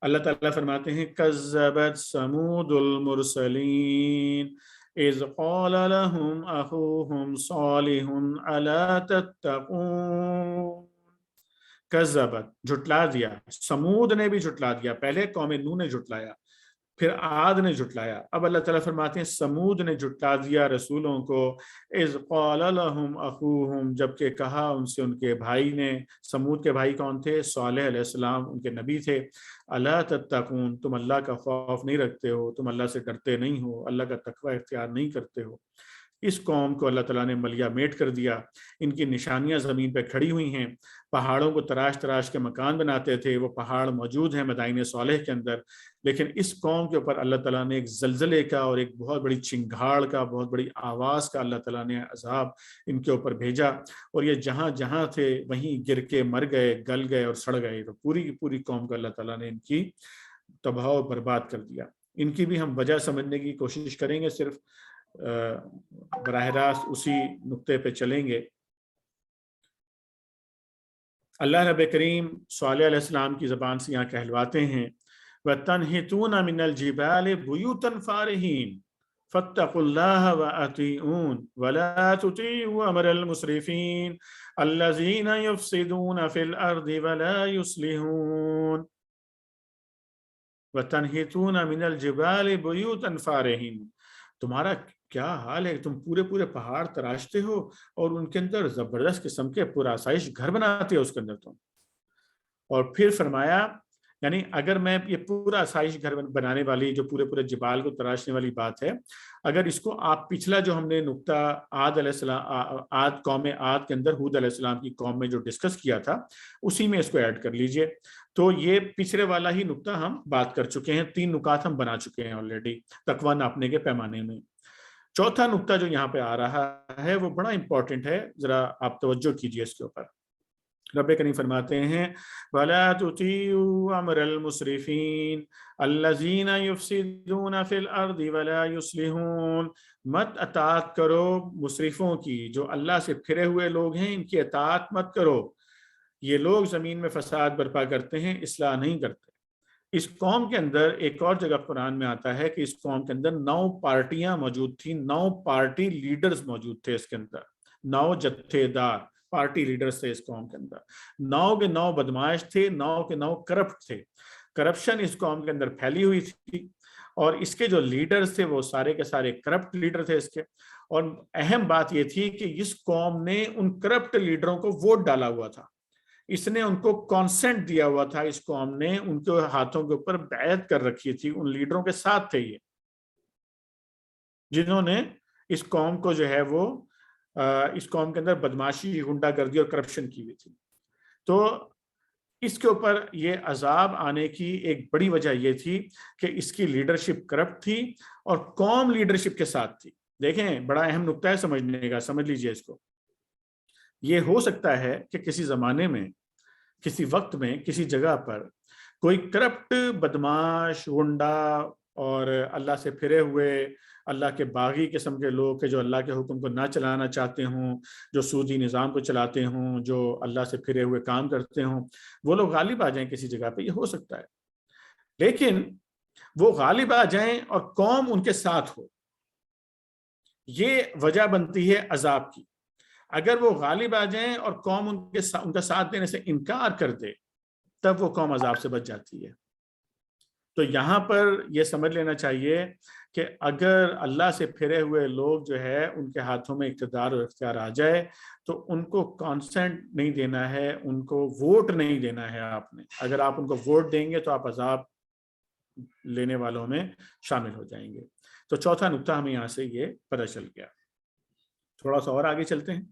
اللہ تعالیٰ فرماتے ہیں کذبت ثمود المرسلین اذ قال لهم اخوهم صالح الا تتقون۔ کذبت، جھٹلا دیا، سمود نے بھی جھٹلا دیا، پہلے قوم نوح نے جھٹلایا، پھر عاد نے جھٹلایا، اب اللہ تعالیٰ فرماتے ہیں سمود نے جھٹلا دیا رسولوں کو۔ اذ قال لهم اخوهم، جبکہ کہا ان سے ان کے بھائی نے۔ سمود کے بھائی کون تھے، صالح علیہ السلام، ان کے نبی تھے۔ الا تتقون، تم اللہ کا خوف نہیں رکھتے ہو، تم اللہ سے ڈرتے نہیں ہو، اللہ کا تقوی اختیار نہیں کرتے ہو۔ اس قوم کو اللہ تعالیٰ نے ملیا میٹ کر دیا، ان کی نشانیاں زمین پہ کھڑی ہوئی ہیں، پہاڑوں کو تراش تراش کے مکان بناتے تھے، وہ پہاڑ موجود ہیں مدائن صالح کے اندر، لیکن اس قوم کے اوپر اللہ تعالیٰ نے ایک زلزلے کا اور ایک بہت بڑی چنگھاڑ کا، بہت بڑی آواز کا اللہ تعالیٰ نے عذاب ان کے اوپر بھیجا، اور یہ جہاں جہاں تھے وہیں گر کے مر گئے، گل گئے اور سڑ گئے۔ تو پوری کی پوری قوم کو اللہ تعالیٰ نے ان کی تباہ و برباد کر دیا۔ ان کی بھی ہم وجہ سمجھنے کی کوشش کریں گے، صرف براہ راست اسی نقطے پہ چلیں گے۔ اللہ رب کریم صالح علیہ السلام کی زبان سے یہاں کہلواتے ہیں وَتَنْحِتُونَ مِنَ الْجِبَالِ بُيُوتًا فَارِهِينَ فَاتَّقُوا اللَّهَ وَأَطِيعُونِ وَلَا تُطِيعُوا أَمْرَ الْمُسْرِفِينَ الَّذِينَ يُفْسِدُونَ فِي الْأَرْضِ وَلَا يُصْلِحُونَ۔ وَتَنْحِتُونَ مِنَ الْجِبَالِ بُيُوتًا فَارِهِينَ، تمہارا کیا حال ہے، تم پورے پورے پہاڑ تراشتے ہو اور ان کے اندر زبردست قسم کے پرآسائش گھر بناتے ہو اس کے اندر تم۔ اور پھر فرمایا یعنی اگر میں یہ پورا آسائش گھر بنانے والی جو پورے پورے جبال کو تراشنے والی بات ہے، اگر اس کو آپ پچھلا جو ہم نے نقطہ عاد علیہ السلام، عاد قوم عاد کے اندر ہود علیہ السلام کی قوم میں جو ڈسکس کیا تھا اسی میں اس کو ایڈ کر لیجئے، تو یہ پچھلے والا ہی نقطہ ہم بات کر چکے ہیں، 3 نکات ہم بنا چکے ہیں آلریڈی تقویٰ ناپنے کے پیمانے میں۔ چوتھا نقطہ جو یہاں پہ آ رہا ہے وہ بڑا امپورٹنٹ ہے، ذرا آپ توجہ کیجئے اس کے اوپر۔ رب کریم فرماتے ہیں وَلَا تُطِيعُوا أَمْرَ الْمُسْرِفِينَ الَّذِينَ يُفْسِدُونَ فِي الْأَرْضِ وَلَا يُصْلِحُونَ، مت اطاعت کرو مصرفوں کی، جو اللہ سے پھرے ہوئے لوگ ہیں، ان کی اطاعت مت کرو، یہ لوگ زمین میں فساد برپا کرتے ہیں، اصلاح نہیں کرتے۔ اس قوم کے اندر ایک اور جگہ قرآن میں آتا ہے کہ اس قوم کے اندر 9 پارٹیاں موجود تھیں، 9 پارٹی لیڈرز موجود تھے اس کے اندر، 9 جتھے دار پارٹی لیڈرز تھے اس قوم کے اندر، 9 کے 9 بدماش تھے، 9 کے 9 کرپٹ تھے، کرپشن اس قوم کے اندر پھیلی ہوئی تھی، اور اس کے جو لیڈرز تھے وہ سارے کے سارے کرپٹ لیڈر تھے اس کے، اور اہم بات یہ تھی کہ اس قوم نے ان کرپٹ لیڈروں کو ووٹ ڈالا ہوا تھا، اس نے ان کو کانسنٹ دیا ہوا تھا، اس قوم نے ان کے ہاتھوں کے اوپر بیعت کر رکھی تھی، ان لیڈروں کے ساتھ تھے یہ، جنہوں نے اس قوم کو جو ہے وہ اس قوم کے اندر بدماشی، غنڈہ گردی اور کرپشن کی ہوئی تھی۔ تو اس کے اوپر یہ عذاب آنے کی ایک بڑی وجہ یہ تھی کہ اس کی لیڈرشپ کرپٹ تھی اور قوم لیڈرشپ کے ساتھ تھی۔ دیکھیں بڑا اہم نقطہ ہے سمجھنے کا، سمجھ لیجئے اس کو۔ یہ ہو سکتا ہے کہ کسی زمانے میں، کسی وقت میں، کسی جگہ پر کوئی کرپٹ، بدماش، غنڈہ اور اللہ سے پھرے ہوئے، اللہ کے باغی قسم کے لوگ کہ جو اللہ کے حکم کو نہ چلانا چاہتے ہوں، جو سودی نظام کو چلاتے ہوں، جو اللہ سے پھرے ہوئے کام کرتے ہوں، وہ لوگ غالب آ جائیں کسی جگہ پہ، یہ ہو سکتا ہے۔ لیکن وہ غالب آ جائیں اور قوم ان کے ساتھ ہو، یہ وجہ بنتی ہے عذاب کی۔ اگر وہ غالب آ جائیں اور قوم ان کا ساتھ دینے سے انکار کر دے، تب وہ قوم عذاب سے بچ جاتی ہے۔ تو یہاں پر یہ سمجھ لینا چاہیے کہ اگر اللہ سے پھرے ہوئے لوگ جو ہے ان کے ہاتھوں میں اقتدار اور اختیار آ جائے تو ان کو کانسنٹ نہیں دینا ہے، ان کو ووٹ نہیں دینا ہے آپ نے۔ اگر آپ ان کو ووٹ دیں گے تو آپ عذاب لینے والوں میں شامل ہو جائیں گے۔ تو چوتھا نقطہ ہمیں یہاں سے یہ پتہ چل گیا۔ تھوڑا سا اور آگے چلتے ہیں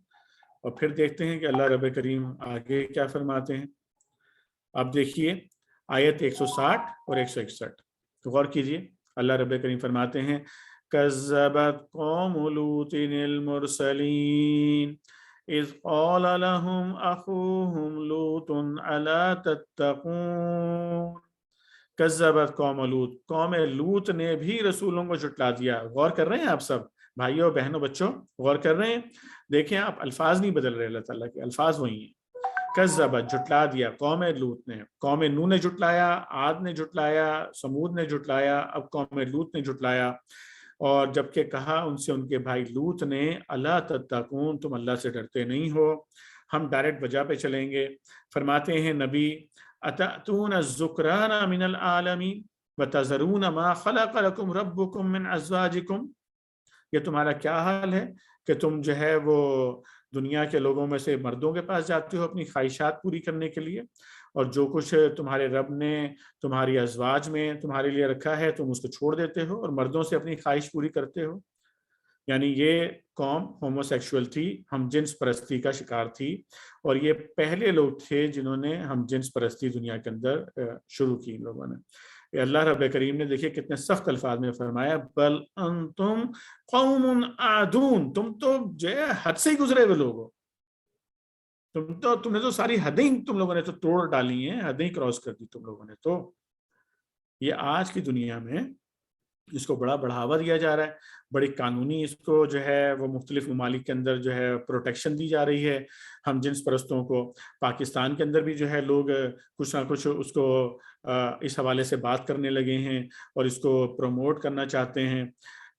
اور پھر دیکھتے ہیں کہ اللہ رب کریم آگے کیا فرماتے ہیں۔ اب دیکھیے آیت 160 اور 161 غور کیجئے۔ اللہ رب کریم فرماتے ہیں کذبت قوم لوط المرسلین اذ قال لهم اخوهم لوط الا تتقون۔ کذبت قوم لوط، قوم لوط نے بھی رسولوں کو جھٹلا دیا۔ غور کر رہے ہیں آپ سب بھائیوں، بہنوں، بچوں، غور کر رہے ہیں؟ دیکھیں آپ الفاظ نہیں بدل رہے، اللہ تعالیٰ کے الفاظ وہی ہیں۔ کذبت جھٹلا دیا قوم لوط نے، قوم نوح نے جھٹلایا، عاد نے جھٹلایا، سمود نے جھٹلایا، اب قوم لوط نے جھٹلایا۔ اور جبکہ کہا ان سے ان کے بھائی لوط نے الا تتقون، تم اللہ سے ڈرتے نہیں ہو۔ ہم ڈائریکٹ وجہ پہ چلیں گے۔ فرماتے ہیں نبی اتأتون الذکران من العالمین وتذرون ما خلق لكم ربكم من ازواجکم، یہ تمہارا کیا حال ہے کہ تم جو ہے وہ دنیا کے لوگوں میں سے مردوں کے پاس جاتے ہو اپنی خواہشات پوری کرنے کے لیے، اور جو کچھ تمہارے رب نے تمہاری ازواج میں تمہارے لیے رکھا ہے تم اس کو چھوڑ دیتے ہو اور مردوں سے اپنی خواہش پوری کرتے ہو۔ یعنی یہ قوم ہومو سیکشول تھی، ہم جنس پرستی کا شکار تھی، اور یہ پہلے لوگ تھے جنہوں نے ہم جنس پرستی دنیا کے اندر شروع کی ان لوگوں نے۔ اللہ رب کریم نے دیکھیے کتنے سخت الفاظ میں فرمایا بل انتم قوم عادون، تم تو جو ہے حد سے ہی گزرے ہوئے لوگ ہو، تم نے تو ساری حدیں تم لوگوں نے تو توڑ ڈالی ہیں، حدیں کراس کر دی تم لوگوں نے۔ تو یہ آج کی دنیا میں اس کو بڑا بڑھاوا دیا جا رہا ہے، بڑی قانونی اس کو جو ہے وہ مختلف ممالک کے اندر جو ہے پروٹیکشن دی جا رہی ہے ہم جنس پرستوں کو۔ پاکستان کے اندر بھی جو ہے لوگ کچھ نہ کچھ اس کو اس حوالے سے بات کرنے لگے ہیں اور اس کو پروموٹ کرنا چاہتے ہیں۔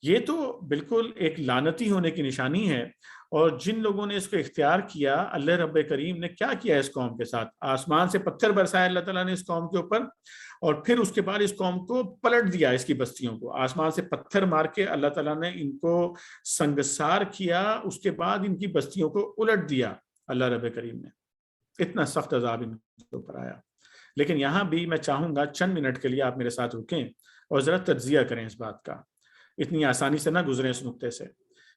یہ تو بالکل ایک لعنتی ہونے کی نشانی ہے، اور جن لوگوں نے اس کو اختیار کیا، اللہ رب کریم نے کیا کیا اس قوم کے ساتھ؟ آسمان سے پتھر برسایا اللہ تعالیٰ نے اس قوم کے اوپر، اور پھر اس کے بعد اس قوم کو پلٹ دیا، اس کی بستیوں کو آسمان سے پتھر مار کے اللہ تعالیٰ نے ان کو سنگسار کیا، اس کے بعد ان کی بستیوں کو الٹ دیا اللہ رب کریم نے۔ اتنا سخت عذاب ان کے اوپر آیا۔ لیکن یہاں بھی میں چاہوں گا چند منٹ کے لیے آپ میرے ساتھ رکیں اور ذرا تجزیہ کریں اس بات کا، اتنی آسانی سے نہ گزریں اس نقطے سے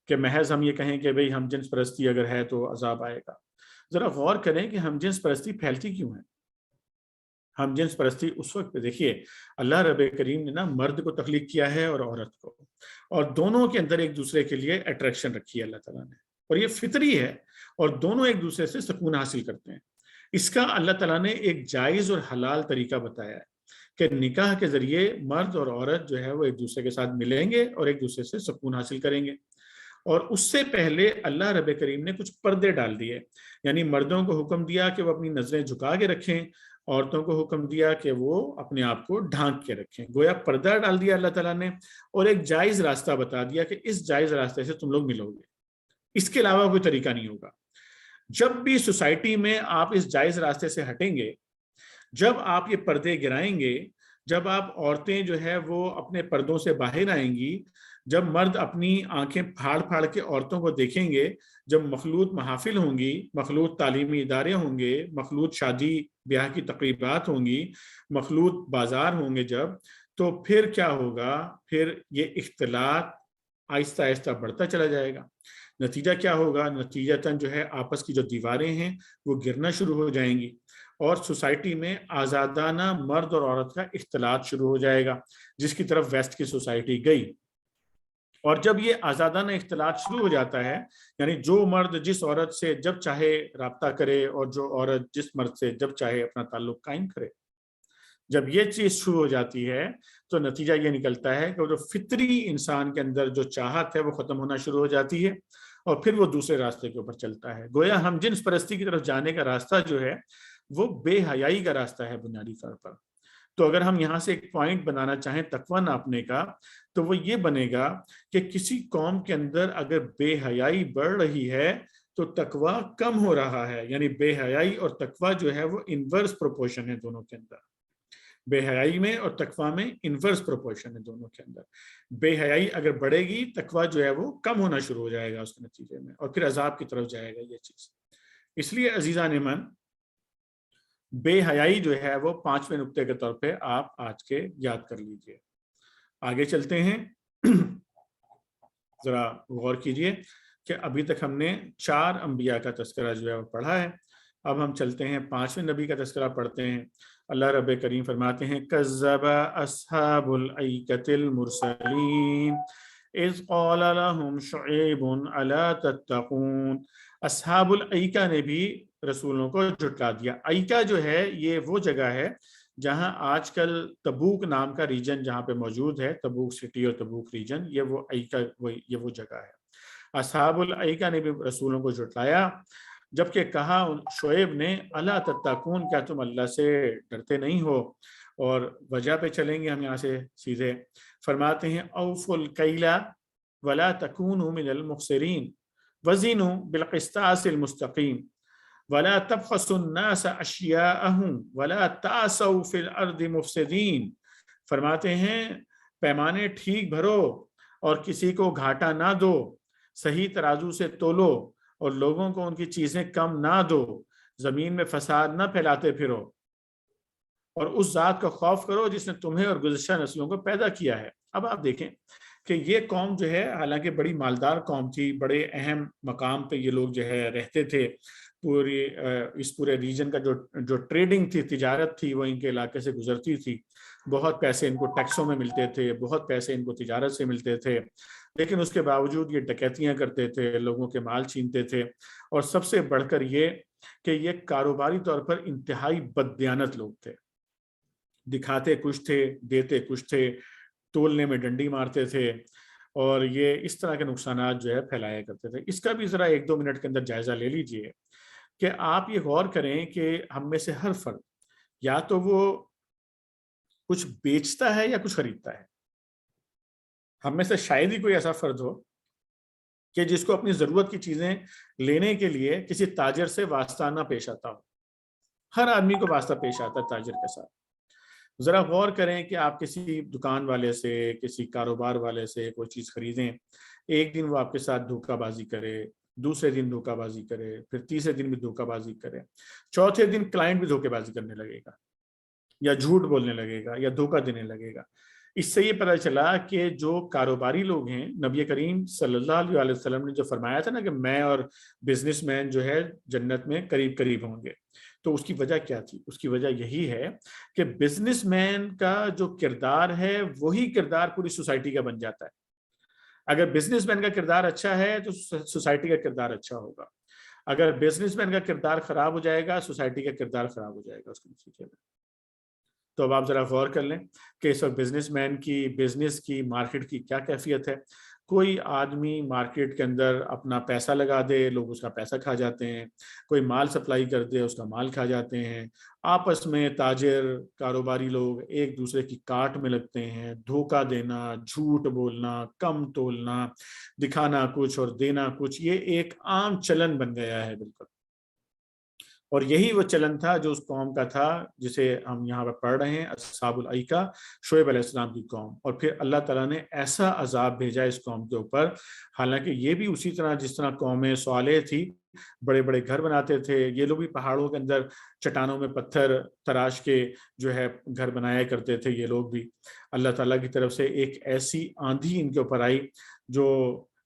کہ محض ہم یہ کہیں کہ بھئی ہم جنس پرستی اگر ہے تو عذاب آئے گا۔ ذرا غور کریں کہ ہم جنس پرستی پھیلتی کیوں ہے؟ ہم جنس پرستی اس وقت پہ دیکھیے اللہ رب کریم نے نا مرد کو تخلیق کیا ہے اور عورت کو، اور دونوں کے اندر ایک دوسرے کے لیے اٹریکشن رکھی ہے اللہ تعالیٰ نے، اور یہ فطری ہے، اور دونوں ایک دوسرے سے سکون حاصل کرتے ہیں۔ اس کا اللہ تعالیٰ نے ایک جائز اور حلال طریقہ بتایا ہے کہ نکاح کے ذریعے مرد اور عورت جو ہے وہ ایک دوسرے کے ساتھ ملیں گے اور ایک دوسرے سے سکون حاصل کریں گے۔ اور اس سے پہلے اللہ رب کریم نے کچھ پردے ڈال دیے، یعنی مردوں کو حکم دیا کہ وہ اپنی نظریں جھکا کے رکھیں، عورتوں کو حکم دیا کہ وہ اپنے آپ کو ڈھانک کے رکھیں۔ گویا پردہ ڈال دیا اللہ تعالیٰ نے، اور ایک جائز راستہ بتا دیا کہ اس جائز راستے سے تم لوگ ملو گے، اس کے علاوہ کوئی طریقہ نہیں ہوگا۔ جب بھی سوسائٹی میں آپ اس جائز راستے سے ہٹیں گے، جب آپ یہ پردے گرائیں گے، جب آپ عورتیں جو ہے وہ اپنے پردوں سے باہر آئیں گی، جب مرد اپنی آنکھیں پھاڑ پھاڑ کے عورتوں کو دیکھیں گے، جب مخلوط محافل ہوں گی، مخلوط تعلیمی ادارے ہوں گے، مخلوط شادی بیاہ کی تقریبات ہوں گی، مخلوط بازار ہوں گے، جب تو پھر کیا ہوگا؟ پھر یہ اختلاط آہستہ آہستہ بڑھتا چلا جائے گا۔ نتیجہ کیا ہوگا؟ نتیجتاً جو ہے آپس کی جو دیواریں ہیں وہ گرنا شروع ہو جائیں گی، اور سوسائٹی میں آزادانہ مرد اور عورت کا اختلاط شروع ہو جائے گا، جس کی طرف ویسٹ کی سوسائٹی گئی۔ اور جب یہ آزادانہ اختلاط شروع ہو جاتا ہے، یعنی جو مرد جس عورت سے جب چاہے رابطہ کرے اور جو عورت جس مرد سے جب چاہے اپنا تعلق قائم کرے، جب یہ چیز شروع ہو جاتی ہے تو نتیجہ یہ نکلتا ہے کہ وہ جو فطری انسان کے اندر جو چاہت ہے وہ ختم ہونا شروع ہو جاتی ہے، اور پھر وہ دوسرے راستے کے اوپر چلتا ہے۔ گویا ہم جنس پرستی کی طرف جانے کا راستہ جو ہے وہ بے حیائی کا راستہ ہے بنیادی طور پر۔ تو اگر ہم یہاں سے ایک پوائنٹ بنانا چاہیں تقویٰ ناپنے کا، تو وہ یہ بنے گا کہ کسی قوم کے اندر اگر بے حیائی بڑھ رہی ہے تو تقویٰ کم ہو رہا ہے، یعنی بے حیائی اور تقویٰ جو ہے وہ انورس پروپورشن ہے دونوں کے اندر۔ بے حیائی میں اور تقویٰ میں انورس پروپورشن ہے دونوں کے اندر۔ بے حیائی اگر بڑھے گی، تقویٰ جو ہے وہ کم ہونا شروع ہو جائے گا اس کے نتیجے میں، اور پھر عذاب کی طرف جائے گا یہ چیز۔ اس لیے عزیزان من، بے حیائی جو ہے وہ 5ویں نقطے کے طور پہ آپ آج کے یاد کر لیجئے۔ آگے چلتے ہیں، ذرا غور کیجئے کہ ابھی تک ہم نے 4 انبیاء کا تذکرہ جو ہے وہ پڑھا ہے۔ اب ہم چلتے ہیں 5ویں نبی کا تذکرہ پڑھتے ہیں۔ اللہ رب کریم فرماتے ہیں کذب اصحاب الایکۃ المرسلین اذ قال لهم شعیب الا تتقون۔ اصحاب الایکہ نے بھی رسولوں کو جھٹلا دیا۔ ایکہ جو ہے یہ وہ جگہ ہے جہاں آج کل تبوک نام کا ریجن جہاں پہ موجود ہے، تبوک سٹی اور تبوک ریجن، یہ وہ ایکہ یہ وہ جگہ ہے۔ اصحاب الایکہ نے بھی رسولوں کو جھٹلایا، جبکہ کہا شعیب نے الا تتقون، کیا تم اللہ سے ڈرتے نہیں ہو؟ اور وجہ پہ چلیں گے ہم یہاں سے سیدھے۔ فرماتے ہیں اوفوا الکیل ولا تکونوا من المخسرین وزنوا بالقسطاس المستقیم ولا تبخسوا الناس اشیاءهم ولا تعثوا فی الارض مفسدین۔ فرماتے ہیں پیمانے ٹھیک بھرو اور کسی کو گھاٹا نہ دو، صحیح ترازو سے تولو اور لوگوں کو ان کی چیزیں کم نہ دو، زمین میں فساد نہ پھیلاتے پھرو، اور اس ذات کا خوف کرو جس نے تمہیں اور گزشتہ نسلوں کو پیدا کیا ہے۔ اب آپ دیکھیں کہ یہ قوم جو ہے حالانکہ بڑی مالدار قوم تھی، بڑے اہم مقام پہ یہ لوگ جو ہے رہتے تھے، اس پورے ریجن کا جو ٹریڈنگ تھی، تجارت تھی، وہ ان کے علاقے سے گزرتی تھی، بہت پیسے ان کو ٹیکسوں میں ملتے تھے، بہت پیسے ان کو تجارت سے ملتے تھے، لیکن اس کے باوجود یہ ڈکیتیاں کرتے تھے، لوگوں کے مال چھینتے تھے، اور سب سے بڑھ کر یہ کہ یہ کاروباری طور پر انتہائی بددیانت لوگ تھے، دکھاتے کچھ تھے دیتے کچھ تھے، تولنے میں ڈنڈی مارتے تھے، اور یہ اس طرح کے نقصانات جو ہے پھیلایا کرتے تھے۔ اس کا بھی ذرا 1-2 منٹ کے اندر جائزہ لے لیجئے کہ آپ یہ غور کریں کہ ہم میں سے ہر فرد یا تو وہ کچھ بیچتا ہے یا کچھ خریدتا ہے۔ ہم میں سے شاید ہی کوئی ایسا فرد ہو کہ جس کو اپنی ضرورت کی چیزیں لینے کے لیے کسی تاجر سے واسطانہ پیش آتا ہو۔ ہر آدمی کو واسطہ پیش آتا ہے تاجر کے ساتھ۔ ذرا غور کریں کہ آپ کسی دکان والے سے، کسی کاروبار والے سے کوئی چیز خریدیں، ایک دن وہ آپ کے ساتھ دھوکہ بازی کرے، دوسرے دن دھوکہ بازی کرے، پھر تیسرے دن بھی دھوکہ بازی کرے، چوتھے دن کلائنٹ بھی دھوکہ بازی کرنے لگے گا، یا جھوٹ بولنے لگے گا، یا دھوکہ دینے لگے گا۔ اس سے یہ پتہ چلا کہ جو کاروباری لوگ ہیں، نبی کریم صلی اللہ علیہ وسلم نے جو فرمایا تھا نا کہ میں اور بزنس مین جو ہے جنت میں قریب قریب ہوں گے، تو اس کی وجہ کیا تھی؟ اس کی وجہ یہی ہے کہ بزنس مین کا جو کردار ہے وہی کردار پوری سوسائٹی کا بن جاتا ہے۔ اگر بزنس مین کا کردار اچھا ہے تو سوسائٹی کا کردار اچھا ہوگا، اگر بزنس مین کا کردار خراب ہو جائے گا، سوسائٹی کا کردار خراب ہو جائے گا اس کے نتیجے میں۔ تو اب آپ ذرا غور کر لیں کہ اس وقت بزنس مین کی، بزنس کی، مارکیٹ کی کیا کیفیت ہے۔ کوئی آدمی مارکیٹ کے اندر اپنا پیسہ لگا دے، لوگ اس کا پیسہ کھا جاتے ہیں، کوئی مال سپلائی کر دے، اس کا مال کھا جاتے ہیں، آپس میں تاجر کاروباری لوگ ایک دوسرے کی کاٹ میں لگتے ہیں، دھوکہ دینا، جھوٹ بولنا، کم تولنا، دکھانا کچھ اور دینا کچھ، یہ ایک عام چلن بن گیا ہے بالکل۔ اور یہی وہ چلن تھا جو اس قوم کا تھا جسے ہم یہاں پر پڑھ رہے ہیں، اصحاب الایکہ، شعیب علیہ السلام کی قوم. اور پھر اللہ تعالیٰ نے ایسا عذاب بھیجا اس قوم کے اوپر، حالانکہ یہ بھی اسی طرح جس طرح قوم صالح تھی، بڑے بڑے گھر بناتے تھے. یہ لوگ بھی پہاڑوں کے اندر چٹانوں میں پتھر تراش کے جو ہے گھر بنایا کرتے تھے. یہ لوگ بھی اللہ تعالیٰ کی طرف سے ایک ایسی آندھی ان کے اوپر آئی جو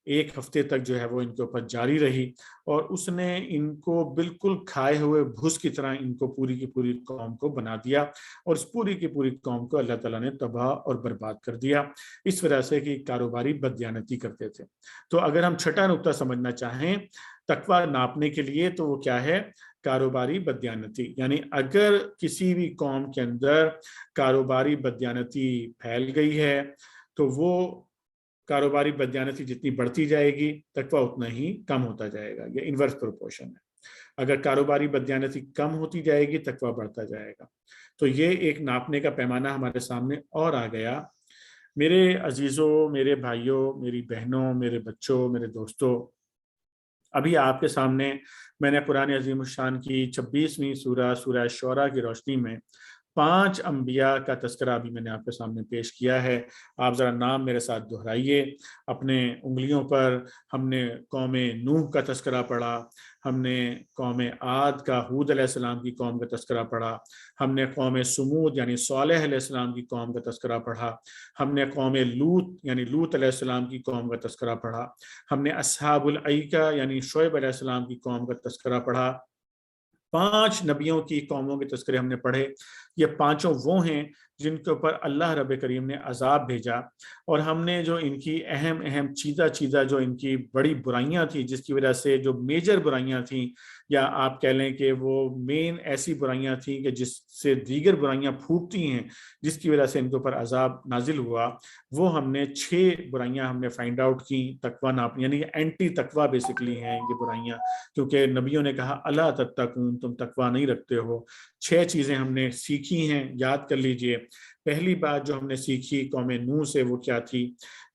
ایک ہفتے تک جو ہے وہ ان کے اوپر جاری رہی، اور اس نے ان کو بالکل کھائے ہوئے بھس کی طرح ان کو پوری کی پوری قوم کو بنا دیا، اور اس پوری کی پوری قوم کو اللہ تعالیٰ نے تباہ اور برباد کر دیا اس وجہ سے کہ کاروباری بددیانتی کرتے تھے. تو اگر ہم چھٹا نقطہ سمجھنا چاہیں تقویٰ ناپنے کے لیے تو وہ کیا ہے؟ کاروباری بددیانتی. یعنی اگر کسی بھی قوم کے اندر کاروباری بددیانتی پھیل گئی ہے تو وہ کاروباری بددیانتی جتنی بڑھتی جائے گی تقویٰ اتنا ہی کم ہوتا جائے گا. یہ انورس پروپورشن ہے. اگر کاروباری بددیانتی کم ہوتی جائے گی تقویٰ بڑھتا جائے گا. تو یہ ایک ناپنے کا پیمانہ ہمارے سامنے اور آ گیا. میرے عزیزوں، میرے بھائیوں، میری بہنوں، میرے بچوں، میرے دوستوں، ابھی آپ کے سامنے میں نے قرآن عظیم الشان کی 26ویں سورہ شعراء کی روشنی میں 5 انبیاء کا تذکرہ ابھی میں نے آپ کے سامنے پیش کیا ہے. آپ ذرا نام میرے ساتھ دہرائیے اپنے انگلیوں پر. ہم نے قوم نوح کا تذکرہ پڑھا، ہم نے قوم عاد کا، ہود علیہ السلام کی قوم کا تذکرہ پڑھا، ہم نے قوم سمود یعنی صالح علیہ السلام کی قوم کا تذکرہ پڑھا، ہم نے قوم لوط یعنی لوط علیہ السلام کی قوم کا تذکرہ پڑھا، ہم نے اصحاب الایکہ یعنی شعیب علیہ السلام کی قوم کا تذکرہ پڑھا. 5 نبیوں کی قوموں کے تذکرے ہم نے پڑھے. یہ 5 وہ ہیں جن کے اوپر اللہ رب کریم نے عذاب بھیجا، اور ہم نے جو ان کی اہم چیزہ جو ان کی بڑی برائیاں تھیں، جس کی وجہ سے جو میجر برائیاں تھیں، یا آپ کہہ لیں کہ وہ مین ایسی برائیاں تھیں کہ جس سے دیگر برائیاں پھوٹتی ہیں، جس کی وجہ سے ان کے اوپر عذاب نازل ہوا، وہ ہم نے 6 برائیاں ہم نے فائنڈ آؤٹ کی. تقویٰ ناپنی یعنی اینٹی تقویٰ بیسکلی ہیں یہ برائیاں، کیونکہ نبیوں نے کہا الا تتقون، تم تقویٰ نہیں رکھتے ہو. 6 چیزیں ہم نے سیکھی ہیں، یاد کر لیجئے. پہلی بات جو ہم نے سیکھی قوم نوح سے وہ کیا تھی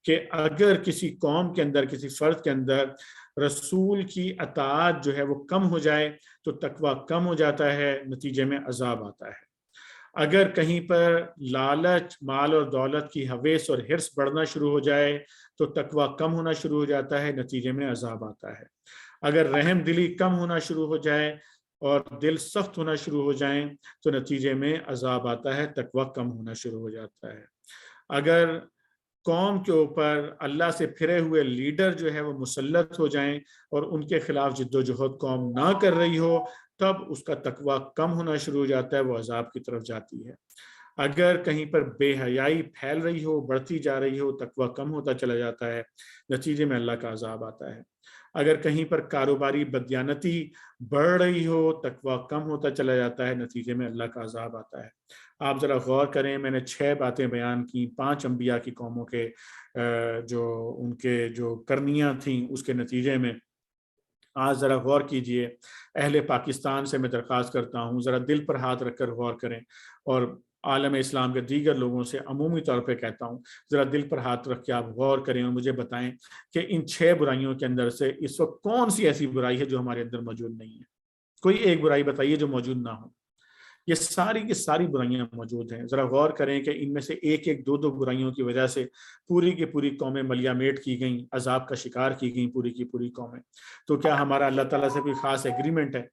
کہ اگر کسی قوم کے اندر، کسی فرد کے اندر رسول کی اطاعت جو ہے وہ کم ہو جائے تو تقویٰ کم ہو جاتا ہے، نتیجے میں عذاب آتا ہے. اگر کہیں پر لالچ، مال اور دولت کی حویث اور حرص بڑھنا شروع ہو جائے تو تقویٰ کم ہونا شروع ہو جاتا ہے، نتیجے میں عذاب آتا ہے. اگر رحم دلی کم ہونا شروع ہو جائے اور دل سخت ہونا شروع ہو جائیں تو نتیجے میں عذاب آتا ہے، تقویٰ کم ہونا شروع ہو جاتا ہے. اگر قوم کے اوپر اللہ سے پھرے ہوئے لیڈر جو ہے وہ مسلط ہو جائیں اور ان کے خلاف جد و جہد قوم نہ کر رہی ہو، تب اس کا تقویٰ کم ہونا شروع ہو جاتا ہے، وہ عذاب کی طرف جاتی ہے. اگر کہیں پر بے حیائی پھیل رہی ہو، بڑھتی جا رہی ہو، تقویٰ کم ہوتا چلا جاتا ہے، نتیجے میں اللہ کا عذاب آتا ہے. اگر کہیں پر کاروباری بددیانتی بڑھ رہی ہو، تقویٰ کم ہوتا چلا جاتا ہے، نتیجے میں اللہ کا عذاب آتا ہے. آپ ذرا غور کریں، میں نے 6 باتیں بیان کی 5 انبیاء کی قوموں کے جو ان کے جو کرنیاں تھیں اس کے نتیجے میں. آج ذرا غور کیجئے. اہل پاکستان سے میں درخواست کرتا ہوں ذرا دل پر ہاتھ رکھ کر غور کریں، اور عالم اسلام کے دیگر لوگوں سے عمومی طور پہ کہتا ہوں ذرا دل پر ہاتھ رکھ کے آپ غور کریں اور مجھے بتائیں کہ ان 6 برائیوں کے اندر سے اس وقت کون سی ایسی برائی ہے جو ہمارے اندر موجود نہیں ہے. کوئی ایک برائی بتائیے جو موجود نہ ہو. یہ ساری کی ساری برائیاں موجود ہیں. ذرا غور کریں کہ ان میں سے ایک ایک 2 برائیوں کی وجہ سے پوری کی پوری قومیں ملیامیٹ کی گئیں، عذاب کا شکار کی گئیں پوری کی پوری قومیں. تو کیا ہمارا اللہ تعالیٰ سے کوئی خاص ایگریمنٹ ہے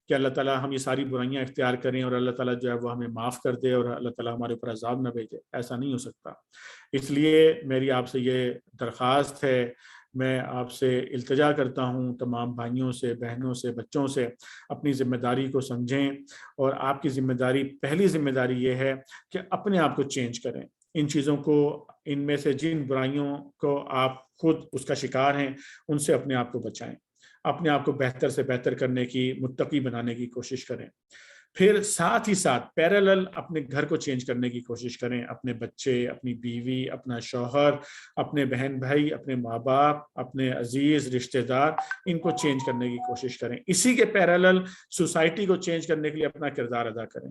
کہ اللہ تعالیٰ ہم یہ ساری برائیاں اختیار کریں اور اللہ تعالیٰ جو ہے وہ ہمیں معاف کر دے اور اللہ تعالیٰ ہمارے اوپر عذاب نہ بھیجے؟ ایسا نہیں ہو سکتا. اس لیے میری آپ سے یہ درخواست ہے، میں آپ سے التجا کرتا ہوں، تمام بھائیوں سے، بہنوں سے، بچوں سے، اپنی ذمہ داری کو سمجھیں. اور آپ کی ذمہ داری، پہلی ذمہ داری یہ ہے کہ اپنے آپ کو چینج کریں. ان چیزوں کو، ان میں سے جن برائیوں کو آپ خود اس کا شکار ہیں ان سے اپنے آپ کو بچائیں. اپنے آپ کو بہتر سے بہتر کرنے کی، متقی بنانے کی کوشش کریں. پھر ساتھ ہی ساتھ پیرالل اپنے گھر کو چینج کرنے کی کوشش کریں. اپنے بچے، اپنی بیوی، اپنا شوہر، اپنے بہن بھائی، اپنے ماں باپ، اپنے عزیز رشتہ دار، ان کو چینج کرنے کی کوشش کریں. اسی کے پیرالل سوسائٹی کو چینج کرنے کے لیے اپنا کردار ادا کریں.